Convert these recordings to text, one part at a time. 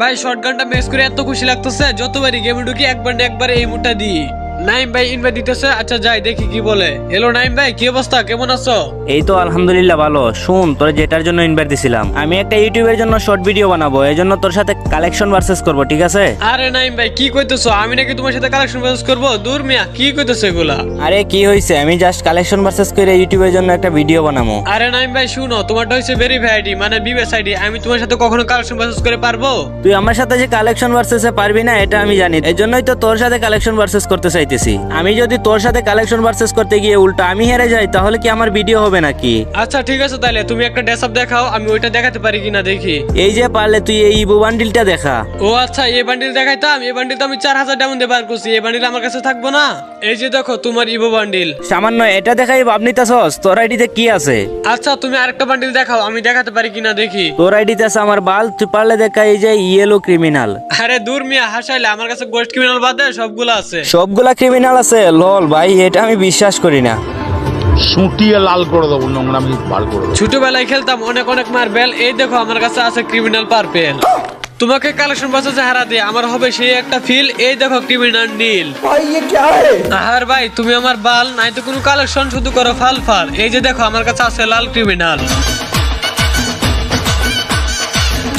ভাই শটগানটা মেস করে এত খুশি লাগতেছে, যতবারই গেমে ঢুকি একবার না একবার এই মুডটা দিই। নাইম ভাই ইনভাইট দিতেছে, আচ্ছা যাই দেখি কি বলে। হ্যালো নাইম ভাই, কি অবস্থা, কেমন আছো? এই তো আলহামদুলিল্লাহ ভালো। শুন, তোর যেটার জন্য ইনভাইট দিছিলাম, আমি একটা ইউটিউবের জন্য শর্ট ভিডিও বানাবো, এই জন্য তোর সাথে কালেকশন ভার্সেস করব, ঠিক আছে? আরে নাইম ভাই কি কইতেছো, আমি নাকি তোমার সাথে কালেকশন ভার্সেস করবো? দূর মিয়া, কি কইতেছো এগুলা? আরে কি হইছে, আমি জাস্ট কালেকশন ভার্সেস করে ইউটিউবের জন্য একটা ভিডিও বানাবো। আরে নাইম ভাই শুনো, তোমারটা হচ্ছে ভেরিফাই আইডি মানে বিবেস আইডি, আমি তোমার সাথে কখনো কালেকশন ভার্সেস করে পারবো? তুই আমার সাথে যে কালেকশন ভার্সেসে পারবি না এটা আমি জানি, এই জন্যই তো তোর সাথে কালেকশন ভার্সেস করতে চাইতেছি। আমি যদি তোর সাথে কালেকশন ভার্সেস করতে গিয়ে উল্টো আমি হেরে যাই, তাহলে কি আমার ভিডিও হবে নাকি? আচ্ছা ঠিক আছে, তাহলে তুমি একটা ড্রেস আপ দেখাও, আমি ওইটা দেখাতে পারি কিনা দেখি। এই যে পারলে তুই এই ইবো বান্ডিলটা দেখা। ও আচ্ছা, এই বান্ডিল দেখাইতাম। এই বান্ডিল তো আমি 4000 ডায়মন্ড দিয়ে বার করছি, এই বান্ডিল আমার কাছে থাকবো না? এই যে দেখো তোমার ইভো বান্ডিল। সামান্য এটা দেখাই ভাব নিতাছস? তোর আইডিতে কি আছে? আচ্ছা তুমি আরেকটা বান্ডিল দেখাও, আমি দেখাতে পারি কিনা দেখি। তোর আইডিতে আছে আমার বাল, তুই পারলে দেখা এই যে ইয়েলো ক্রিমিনাল। আরে দূর মিয়া, হাসাইলে, আমার কাছে গোস্ট ক্রিমিনাল বাদে সবগুলো আছে। সবগুলা ক্রিমিনাল আছে? লল ভাই, এটা আমি বিশ্বাস করি না। সুটিয়ে লাল করে দেবো, নোংরামি বার করে দেবো। ছোটবেলায় খেলতাম অনেক অনেক মার্বেল, এই দেখো আমার কাছে আছে ক্রিমিনাল পার্পেল। তোমাকে কালেকশন বাসে হারা দিয়ে আমার হবে সেই একটা ফিল। এই দেখো ক্রিমিনাল নীল। আর ভাই তুমি আমার বাল নাই তো কোনো কালেকশন, শুধু করো ফাল ফাল। এই যে দেখো আমার কাছে আছে লাল ক্রিমিনাল।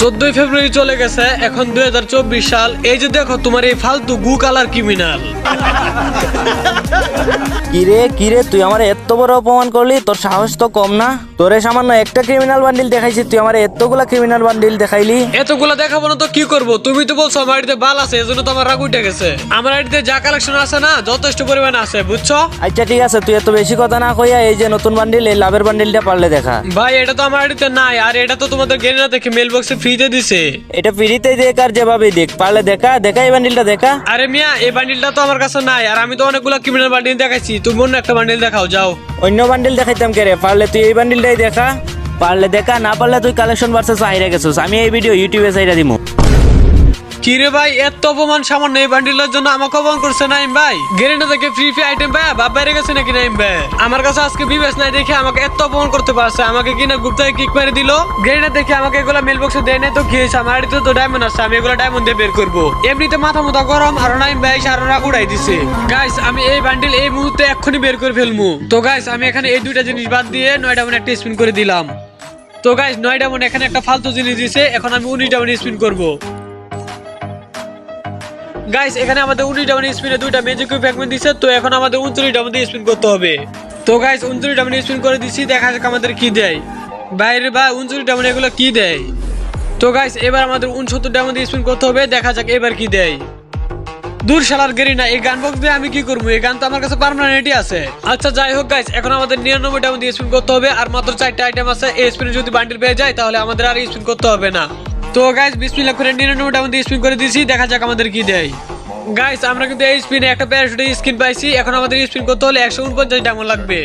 14 ফেব্রুয়ারি চলে গেছে, এখন 2024 সাল। এই যে দেখো তোমার এই ফালতু গু কালার ক্রিমিনাল। কিরে তুই আমার এত বড় অপমান করলি? তোর সাহস তো কম না? তোরে সামান্য একটা ক্রিমিনাল বান্ডিল দেখাইছি, তুই আমার এতগুলা ক্রিমিনাল বান্ডিল দেখাইলি। এতগুলা দেখাবো না তো কি করবো? তুমি তো বলছো আমার আইডিতে বাল আছে, এজন্য তো আমার রাগ উঠে গেছে। আমার আইডিতে যা কালেকশন আছে না, যথেষ্ট পরিমাণে আছে, বুঝছো? আচ্ছা ঠিক আছে, তুই এত বেশি কথা না কইয়া এই যে নতুন বান্ডিল, এই লাভের বান্ডিলটা পারলে দেখা। ভাই এটা তো আমার আইডিতে নাই, আর এটা তো তোমাদের গেরিনা থেকে মেল বক্সে ফ্রিতে দিছে। এটা ফ্রিতেই দেখ আর যেভাবেই দেখ, পারলে দেখা এই বান্ডিলটা দেখা। আরে মিয়া, এই বান্ডিলটা তো আমার কাছে নাই, আর আমি তো অনেকগুলো ক্রিমিনাল বান্ডিল দেখাইছি। তুমি অন্য একটা বান্ডিল দেখাও যাও। অন্য বান্ডিল দেখাইতাম কে রে? পারলে তুই এই বান্ডিলটাই দেখা। পারলে দেখা, না পারলে তুই কালেকশন ভার্সেস হাইরা গেছিস। আমি এই ভিডিও ইউটিউবে ছাইরা দিমু। কিরে ভাই, এত অপমান সামান্য এই বান্ডিলের জন্য আমাকে অপমান করছে নাইম ভাই? গেরিনা থেকে ফ্রি আইটেম ভাই বাপ বাইরে গেছে নাকি নাইম ভাই? আমার কাছে আজকে বিবেস নাই দেখে আমাকে এত অপমান করতে পারছে। আমাকে কিনা গ্রুপ থেকে কিক মেরে দিল। গেরিনা দেখে আমাকে এগুলা মেল বক্সে দেয় নাই তো কি হয়েছে? আমার আইডিতে তো ডায়মন্ড আছে, আমি এগুলা ডায়মন্ড দিয়ে বের করবো। এমনিতে মাথা মুথা গরম, আর নাইম ভাই সারা উড়াই দিছে। গাইস আমি এই বান্ডিল এই মুহূর্তে এক্ষুনি বের করে ফেলবো। তো গাইস আমি এখানে এই দুইটা জিনিস বাদ দিয়ে 9 ডায়মন্ড একটা স্পিন করে দিলাম। তো গাইস 9 ডায়মন্ড এখানে একটা ফালতু জিনিস দিছে, এখন আমি 19 ডায়মন্ড স্পিন করবো। গাইস এখানে আমাদের 19 ডায়মন্ড স্পিনে দুইটা ম্যাজিক ফ্র্যাগমেন্ট দিছে, তো এখন আমাদের 39 ডায়মন্ড দিয়ে স্পিন করতে হবে। তো গাইস 39 ডায়মন্ড স্পিন করে দিছি, দেখা যাক আমাদের কি দেয়। বাইরে ভাই 39 ডায়মন্ড এগুলো কি দেয়। তো গাইস এবার আমাদের 69 ডায়মন্ড দিয়ে স্পিন করতে হবে, দেখা যাক এবার কি দেয়। দূর শালার গেরিনা, এই গান বক্স দিয়ে আমি কি করবো? এই গান তো আমার কাছে পার্মানেন্টই আছে। আচ্ছা যাই হোক গাইস, এখন আমাদের 99 ডায়মন্ড দিয়ে স্পিন করতে হবে, আর মাত্র 4টা আইটেম আছে। এই স্পিনে যদি বান্ডিল পেয়ে যায় তাহলে আমাদের আর স্পিন করতে হবে না। তো গাইস বিসমিল্লাহ করে 99 ডায়মন্ড দিয়ে স্পিন করে দিয়েছি, দেখা যাক আমাদের কি দেয়। গাইস আমরা কিন্তু এই স্পিনে একটা প্যারাশুটের স্কিন পাইছি, এখন আমাদের স্পিন করতে হলে 149 ডায়মন্ড লাগবে।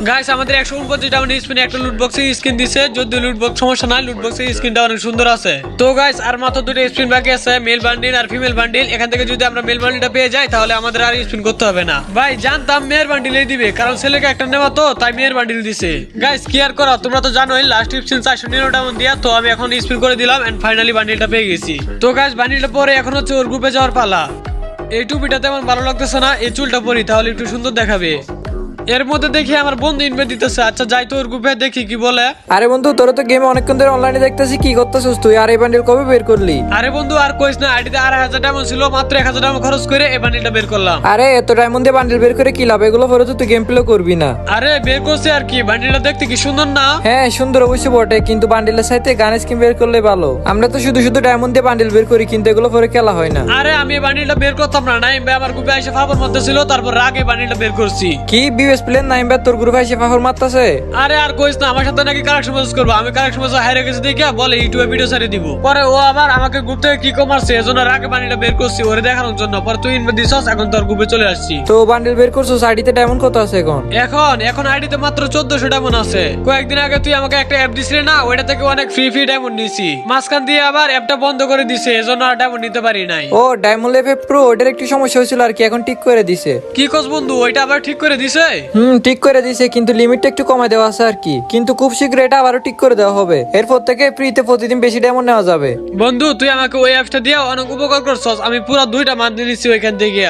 গাইস আমাদের 149 ডায়মন্ড স্পিনে একটা লুট বক্সে স্কিন দিছে, যদি লুট বক্স সমস্যা নাই, লুট বক্সের স্কিনটা অনেক সুন্দর আছে। তো গাইস আর মাত্র দুটো স্পিন বাকি আছে, মেল বান্ডিল আর ফিমেল বান্ডিল। এখান থেকে যদি আমরা মেল বান্ডিলটা পেয়ে যাই তাহলে আমাদের আর স্পিন করতে হবে না। ভাই জানতাম মেয়ের বান্ডিলই দিবে, কারণ ছেলেকে একটা নেওয়া তো, তাই মেয়ের বান্ডিল দিছে। গাইস কি আর করা, তোমরা তো জানোই লাস্ট স্পিন 499 ডায়মন্ড দিয়া, তো আমি এখন স্পিন করে দিলাম এন্ড ফাইনালি বান্ডিলটা পেয়ে গেছি। তো গাইস বান্ডিলটা পরে এখন হচ্ছে ওর গ্রুপে যাওয়ার পালা। এই টুপিটা তেমন ভালো লাগতেছে না, এই চুলটা পরি তাহলে একটু সুন্দর দেখাবে। এর মধ্যে দেখি আমার বন্ধু ইনভাইট দিতেছে, আচ্ছা যাই তো ওর গ্রুপে দেখি কি বলে। আরে বন্ধু, তোরা তো গেমে অনেকক্ষণ ধরে অনলাইনে দেখতেছি, কি করতেছিস তুই? আর এই বান্ডিল কবে বের করলি? আরে বন্ধু আর কইস না, আইডিতে 2,500 ডায়মন্ড ছিল, মাত্র 1000 ডায়মন্ড খরচ করে এই বান্ডিলটা বের করলাম। আরে এত ডায়মন্ড দিয়ে বান্ডিল বের করে কি লাভ? এগুলো পরে তো তুই গেম প্লে করবি না। আরে বের করছে আর কি, বান্ডিলটা দেখতে কি সুন্দর না? হ্যাঁ সুন্দর অবশ্যই বটে, কিন্তু বান্ডিলের সাথে গান স্কিন বের করলে ভালো। আমরা তো শুধু ডায়মন্ড দিয়ে বান্ডিল বের করি, কিন্তু এগুলো পরে খেলা হয় না। আরে আমি এই বান্ডিলটা বের করতাম না, নাইম ভাই আমার গ্রুপে এসে ফাফর মধ্যে ছিল, তারপর রাগে বান্ডিলটা বের করছি। কি বিএস প্লেন নাইম ভাই তোর গ্রুপে এসে ফাফর মারতাছে? আরে আর কইস না, আমার সাথে নাকি কালেকশন ম্যাচ করবো। আমি কালেকশন ম্যাচ হারিয়ে গেছি দেখে বলে ইউটিউবে ভিডিও ছাড়িয়ে দিব। পরে ও আবার আমাকে গ্রুপ থেকে কি কমারছে, এজন্য রাগে বান্ডিলটা বের করছি ওরে দেখানোর জন্য। পরে তুই ইনভাইট দিছস, এখন তোর গ্রুপে চলে আসছি। তো বান্ডিল বের করছো, আইডিতে ডায়মন্ড কত আছে এখন? এখন আইডিতে মাত্র 1400 ডায়মন্ড আছে। কয়েকদিন আগে তুই আমাকে একটা অ্যাপ দিছিলি না, ওইটা থেকে অনেক ফ্রি ডায়মন্ড নিছি। মাঝখান দিয়ে আবার অ্যাপটা বন্ধ করে দিছে, এজন্য আর ডায়মন্ড নিতে পারি নাই। ও ডায়মন্ড লেভেল প্রো, ওটার একটু সমস্যা হয়েছিল আর কি, এখন ঠিক করে দিছে। কি কস বন্ধু, ওইটা আবার ঠিক করে দিছে? ঠিক করে দিছে, কিন্তু লিমিটটা একটু কমায় দেওয়া আছে আর কি, কিন্তু খুব শীঘ্র এটা আবারও ঠিক করে দেওয়া হবে। এরপর থেকে ফ্রিতে প্রতিদিন বেশি ডায়মন্ড নেওয়া যাবে। বন্ধু তুই আমাকে ওই অ্যাপসটা দিয়ে অনেক উপকার করছস, আমি পুরো 2টা মান্থলি নিচ্ছি ওইখান থেকে।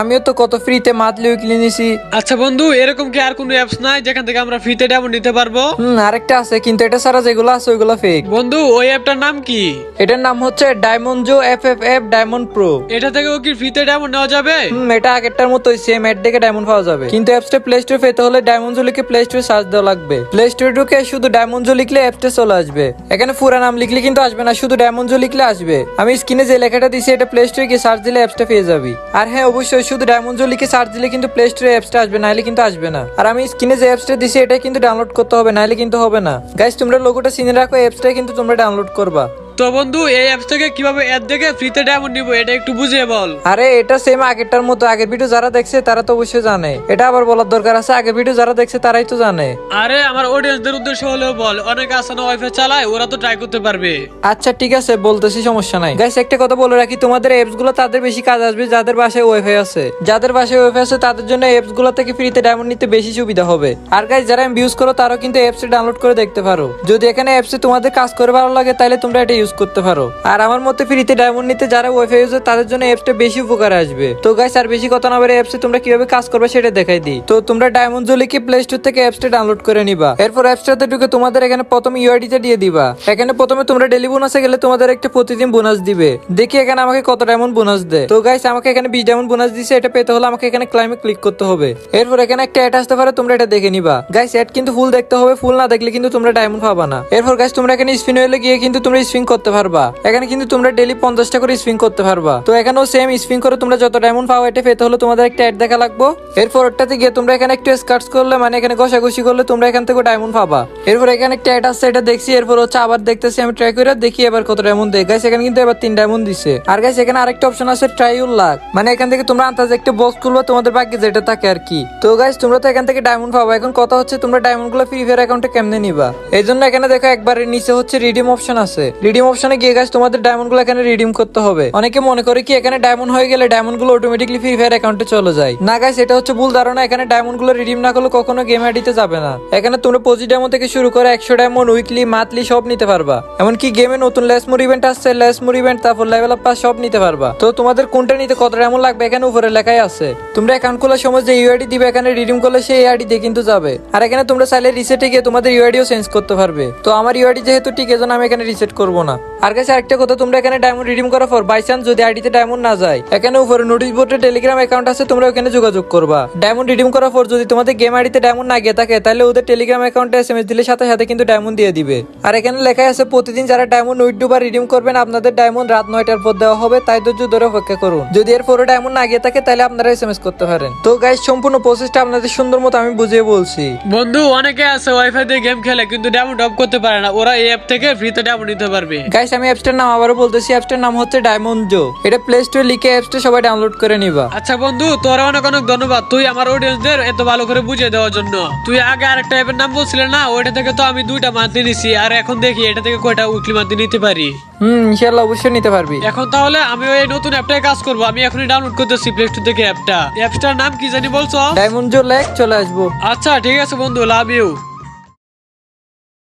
আমিও তো কত ফ্রিতে মান্থলি উইকলি নিছি। আচ্ছা বন্ধু, এরকম কি আর কোনো অ্যাপস নাই যেখান থেকে আমরা ফ্রিতে ডায়মন্ড নিতে পারবো? আরেকটা আছে, কিন্তু এটা ছাড়া যেগুলো আছে ওইগুলো ফেক। বন্ধু ওই অ্যাপটার নাম কি? এটার নাম হচ্ছে ডায়মন্ডজো FFF ডায়মন্ড প্রো। এটা থেকেও কি ফ্রিতে ডায়মন্ড নেওয়া যাবে? এটা আগেরটার মতোই সেম, অ্যাড দেখে ডায়মন্ড পাওয়া যাবে, কিন্তু অ্যাপসটা প্লে স্টোরে পেতে হলে ডায়মন্ডজো লিখে প্লে স্টোরে সার্চ দেওয়া লাগবে। প্লে স্টোরে ঢুকে শুধু ডায়মন্ডজো লিখলে অ্যাপসটা চলে আসবে। এখানে পুরো নাম লিখলে কিন্তু আসবে না, শুধু ডায়মন্ডজো লিখলে আসবে। আমি স্ক্রিনে যে লেখাটা দিছি এটা প্লে স্টোরে গিয়ে সার্চ দিলে অ্যাপসটা পেয়ে যাবি। আর হ্যাঁ অবশ্যই শুধু ডায়মন্ডজো লিখে সার্চ দিলে কিন্তু প্লে স্টোরে অ্যাপসটা আসবে, নাহলে কিন্তু আসবে না। আর আমি স্ক্রিনে যে অ্যাপসটা দিছি এটা কিন্তু ডাউনলোড করতে হবে, নাহলে কিন্তু হবে না। গাইস তোমরা লোগোটা চিনে রাখো, অ্যাপসটা কিন্তু তোমরা ডাউনলোড করবা। তো বন্ধু এই অ্যাপস থেকে কিভাবে অ্যাড দেখে ফ্রিতে ডায়মন্ড নিব এটা একটু বুঝিয়ে বল। আরে এটা সেম আগেরটার মতো, আগের ভিডিও যারা দেখছে তারা তো অবশ্যই জানে, এটা আবার বলার দরকার আছে? আগের ভিডিও যারা দেখছে তারাই তো জানে। আরে আমার অডিয়েন্সদের উদ্দেশ্য হলেও বল, অনেকে আছে না ওয়াইফাই চালায়, ওরা তো ট্রাই করতে পারবে। আচ্ছা ঠিক আছে বলতেছি, সমস্যা নাই। গাইস একটা কথা বলে রাখি, তোমাদের অ্যাপস গুলো তাদের বেশি কাজ আসবে যাদের বাসায় ওয়াইফাই আছে। যাদের বাসায় ওয়াইফাই আছে তাদের জন্য অ্যাপস গুলো থেকে ফ্রিতে ডায়মন্ড নিতে বেশি সুবিধা হবে। আর গাইস যারা ইউজ করো তারাও কিন্তু অ্যাপস ডাউনলোড করে দেখতে পারো। যদি এখানে অ্যাপসে তোমাদের কাজ করে ভালো লাগে তাহলে তোমরা এটা ইউজ করতে পারো। আর আমার মতে ফ্রিতে ডায়মন্ড নিতে যারা ওয়াইফাই ইউজ তাদের জন্য অ্যাপসটা বেশি উপকার আসবে। তো গাইস আর বেশি কথা না বলে অ্যাপসে তোমরা কিভাবে কাজ করবে সেটা দেখাই দিই। তো তোমরা ডায়মন্ডজো লিখে প্লে স্টোর থেকে অ্যাপসটা ডাউনলোড করে নিবা। এরপর অ্যাপসটাতে ঢুকে তোমাদের এখানে প্রথমে ইউআইডিটা দিয়ে দিবা। এখানে প্রথমে তোমরা ডেলি বোনাসে গেলে তোমাদের একটা প্রতিদিন বোনাস দিবে। দেখি এখানে আমাকে কত ডায়মন্ড বোনাস দেয়। তো গাইস আমাকে এখানে 20 ডায়মন্ড বোনাস দিছে, এটা পেতে হলে আমাকে এখানে ক্লাইমে ক্লিক করতে হবে। এরপর এখানে একটা অ্যাড আসতে পারে, তোমরা এটা দেখে নিবা। গাইস অ্যাড কিন্তু ফুল দেখতে হবে, ফুল না দেখলে কিন্তু তোমরা ডায়মন্ড পাবা না। এরপর গাইস তোমরা এখানে স্পিন হইলে গিয়ে কিন্তু তোমরা স্পিন করতে পারবা। এখানে কিন্তু তোমরা ডেলি 50টা করে স্পিন করতে পারবা। তো এখানেও সেম স্পিন করে তোমরা যত ডায়মন্ড পাও এটা পেতে হলে তোমাদের একটা অ্যাড দেখা লাগবে। এরপর ওটাতে গিয়ে তোমরা এখানে একটু স্কার্টস করলে মানে এখানে ঘষাঘষি করলে তোমরা এখান থেকে ডায়মন্ড পাবা। এরপর এখানে একটা অ্যাড আসছে, এটা দেখছি। এরপর হচ্ছে আবার দেখতেছি, আমি ট্রাই করে দেখি এবার কত ডায়মন্ড দেয়। গাইস এখানে কিন্তু এবার 3 ডায়মন্ড দিছে। আর গাইস এখানে আরেকটা অপশন আছে ট্রাই ইউর লাক, মানে এখান থেকে তোমরা আন্দাজে একটা বক্স খুলবা, তোমাদের ভাগ্যে যেটা থাকে আর কি। তো গাইস তোমরা তো এখান থেকে ডায়মন্ড পাবা। এখন কথা হচ্ছে তোমরা ডায়মন্ড গুলো ফ্রি ফায়ার অ্যাকাউন্টে কেমনে নিবা। এই জন্য এখানে দেখো একবারের নিচে হচ্ছে রিডিম অপশন আছে। রিডিম অপশনে গিয়ে গাইস তোমাদের ডায়মন্ড গুলো এখানে রিডিম করতে হবে। অনেকে মনে করে কি এখানে ডায়মন্ড হয়ে গেলে ডায়মন্ড গুলো অটোমেটিকলি ফ্রি ফায়ার অ্যাকাউন্টে চলে যায়। না গাইস এটা হচ্ছে ভুল ধারণা। এখানে ডায়মন্ড গুলো রিডিম না করলে কখনো গেম আইডিতে যাবে না। এখানে তোমরা 25 ডায়মন্ড থেকে শুরু করে 100 ডায়মন্ড উইকলি মান্থলি সব নিতে পারবা। এমনকি গেমে নতুন লেসমোর ইভেন্ট আসছে, লেসমোর ইভেন্ট তারপর লেভেল আপ পাস সব নিতে পারবা। তো তোমাদের কোনটা নিতে কত ডায়মন্ড লাগবে এখানে উপরে লেখাই আছে। তোমরা অ্যাকাউন্ট খোলার সময় যে ইউআইডি দিবে এখানে রিডিম করলে সেই আইডি দিয়ে কিন্তু যাবে। আর এখানে তোমরা চাইলে রিসেটে গিয়ে তোমাদের ইউআইডিও চেঞ্জ করতে পারবে। তো আমার ইউআইডি যেহেতু ঠিক এজন্য আমি এখানে রিসেট করব না। আর গাইস আরেকটা কথা, তোমরা এখানে ডায়মন্ড রিডিম করার পর বাই চান্স যদি আইডিতে ডায়মন্ড না যায়, এখানে উপরে নোটিশ বোর্ডে টেলিগ্রাম অ্যাকাউন্ট আছে, তোমরা ওখানে যোগাযোগ করবা। ডায়মন্ড রিডিম করার পর যদি তোমাদের গেম আইডিতে ডায়মন্ড না গিয়ে থাকে তাহলে ওদের টেলিগ্রাম অ্যাকাউন্টে এসএমএস দিলে সাথে সাথে কিন্তু ডায়মন্ড দিয়ে দিবে। আর এখানে লেখা আছে প্রতিদিন যারা ডায়মন্ড উইথড্র বা রিডিম করবেন আপনাদের ডায়মন্ড রাত 9টার পর দেওয়া হবে, তাই ধৈর্য ধরে অপেক্ষা করুন। যদি এর পরে ডায়মন্ড না গিয়ে থাকে তাহলে আপনারা এসএমএস করতে পারেন। তো গাইস সম্পূর্ণ প্রসেসটা আপনাদের সুন্দর মতো আমি বুঝিয়ে বলছি। বন্ধু অনেকে আছে ওয়াইফাই দিয়ে গেম খেলে কিন্তু ডায়মন্ড অফ করতে পারে না, ওরা এই অ্যাপ থেকে ফ্রিতে ডায়মন্ড নিতে পারবে। গাইস আমি অ্যাপসটার নাম আবারও বলতেছি, অ্যাপসটার নাম হচ্ছে ডায়মন্ডজো। এটা প্লে স্টোরে লিখে অ্যাপসটা সবাই ডাউনলোড করে নিবা। আচ্ছা বন্ধু তোর অনেক অনেক ধন্যবাদ, তুই আমার অডিয়েন্সদের এত ভালো করে বুঝিয়ে দেওয়ার জন্য। তুই আগে আরেকটা অ্যাপের নাম বলছিলে না, ওইটা থেকে তো আমি 2টা মান্থলি নিছি, আর এখন দেখি এটা থেকে কয়টা উইকলি মান্থলি নিতে পারি। ইনশাআল্লাহ অবশ্যই নিতে পারবি। এখন তাহলে আমি ওই নতুন অ্যাপটায় কাজ করব। আমি এখনই ডাউনলোড করতেছি প্লে স্টোর থেকে অ্যাপটার নাম কি জানি বলছো? ডায়মন্ডজো লেক চলে আসবো। আচ্ছা ঠিক আছে বন্ধু, লাভ ইউ।